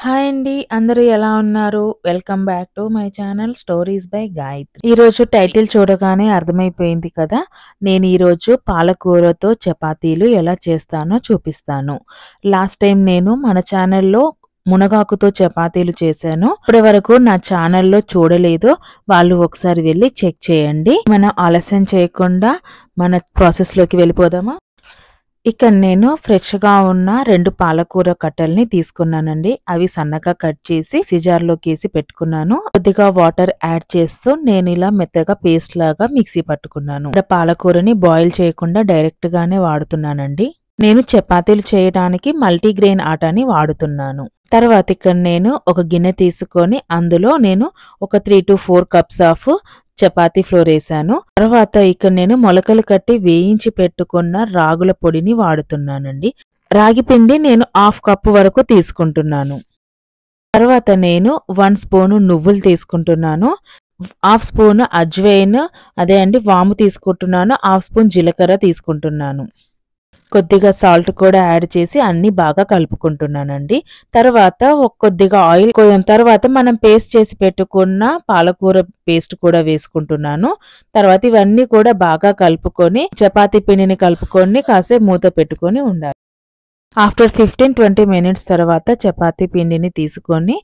Hi అండి. అందరూ ఎలా ఉన్నారు? Welcome back to my channel stories by Gayatri. ఈరోజు టైటిల్ చూడగానే అర్థమైపోయింది కదా! నేను ఈరోజు పాలకూరతో చపాతీలు ఎలా చేస్తానో చూపిస్తాను. లాస్ట్ టైం నేను మన ఛానల్‌లో మునగాకుతో చపాతీలు చేశాను. ఇప్పటి వరకు నా ఛానల్‌లో చూడలేదో వాళ్ళు ఒకసారి వెళ్లి చెక్ చేయండి. మనం ఆలస్యం చేయకుండా మన ప్రాసెస్‌లోకి వెళ్ళిపోదామా? ఇక్కడ నేను ఫ్రెష్‌గా ఉన్న 2 పాలకూర కట్టల్ని తీసుకున్నానండి. అవి సన్నగా కట్ చేసి సిజార్‌లోకేసి పెట్టుకున్నాను. కొద్దిగా వాటర్ యాడ్ చేస్తూ నేను ఇలా మెత్తగా పేస్ట్ లాగా మిక్సీ పట్టుకున్నాను. ఇక్కడ పాలకూరని బాయిల్ చేయకుండా డైరెక్ట్ గానే వాడుతున్నానండి. నేను చపాతీలు చేయడానికి మల్టీగ్రెయిన్ ఆటాని వాడుతున్నాను. తర్వాత ఇక్కడ నేను ఒక గిన్నె తీసుకొని అందులో నేను ఒక 3-4 కప్స్ ఆఫ్ చపాతీ ఫ్లోర్ వేసాను. తర్వాత ఇక్కడ నేను మొలకలు కట్టి వేయించి పెట్టుకున్న రాగుల పొడిని వాడుతున్నానండి. రాగి పిండి నేను 1/2 కప్పు వరకు తీసుకుంటున్నాను. తర్వాత నేను 1 స్పూను నువ్వులు తీసుకుంటున్నాను. 1/2 స్పూన్ అజ్వైన్ అదే అండి వాము తీసుకుంటున్నాను. 1/2 స్పూన్ జీలకర్ర తీసుకుంటున్నాను. కొద్దిగా సాల్ట్ కూడా యాడ్ చేసి అన్ని బాగా కలుపుకుంటున్నానండి. తర్వాత కొద్దిగా ఆయిల్ తర్వాత మనం పేస్ట్ చేసి పెట్టుకున్న పాలకూర పేస్ట్ కూడా వేసుకుంటున్నాను. తర్వాత ఇవన్నీ కూడా బాగా కలుపుకొని చపాతీ పిండిని కలుపుకొని కాసేపు మూత పెట్టుకొని ఉండాలి. ఆఫ్టర్ 15-20 మినిట్స్ తర్వాత చపాతీ పిండిని తీసుకొని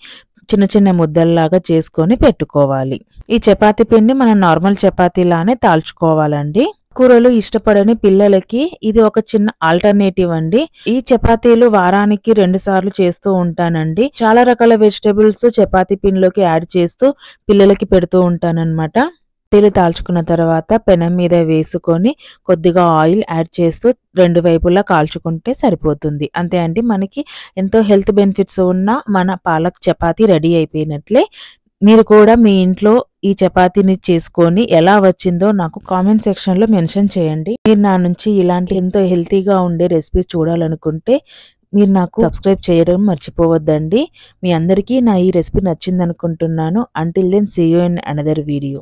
చిన్న చిన్న ముద్దల్లాగా చేసుకొని పెట్టుకోవాలి. ఈ చపాతీ పిండి మనం నార్మల్ చపాతీలానే తాల్చుకోవాలండి. కూరలు ఇష్టపడని పిల్లలకి ఇది ఒక చిన్న ఆల్టర్నేటివ్ అండి. ఈ చపాతీలు వారానికి 2 సార్లు చేస్తూ ఉంటానండి. చాలా రకాల వెజిటబుల్స్ చపాతీ పిండిలోకి యాడ్ చేస్తూ పిల్లలకి పెడుతూ ఉంటానన్నమాట. చపాతీలు తాల్చుకున్న తర్వాత పెనం మీద వేసుకొని కొద్దిగా ఆయిల్ యాడ్ చేస్తూ 2 వైపులా కాల్చుకుంటే సరిపోతుంది. అంతే అండి, మనకి ఎంతో హెల్త్ బెనిఫిట్స్ ఉన్న మన పాలక్ చపాతీ రెడీ అయిపోయినట్లే. మీరు కూడా మీ ఇంట్లో ఈ చపాతీని చేసుకొని ఎలా వచ్చిందో నాకు కామెంట్ సెక్షన్‌లో మెన్షన్ చేయండి. మీరు నా నుంచి ఇలాంటి ఎంతో హెల్తీగా ఉండే రెసిపీస్ చూడాలనుకుంటే మీరు నాకు సబ్స్క్రైబ్ చేయడం మర్చిపోవద్దండి. మీ అందరికీ నా ఈ రెసిపీ నచ్చిందనుకుంటున్నాను. Until then see you in another video.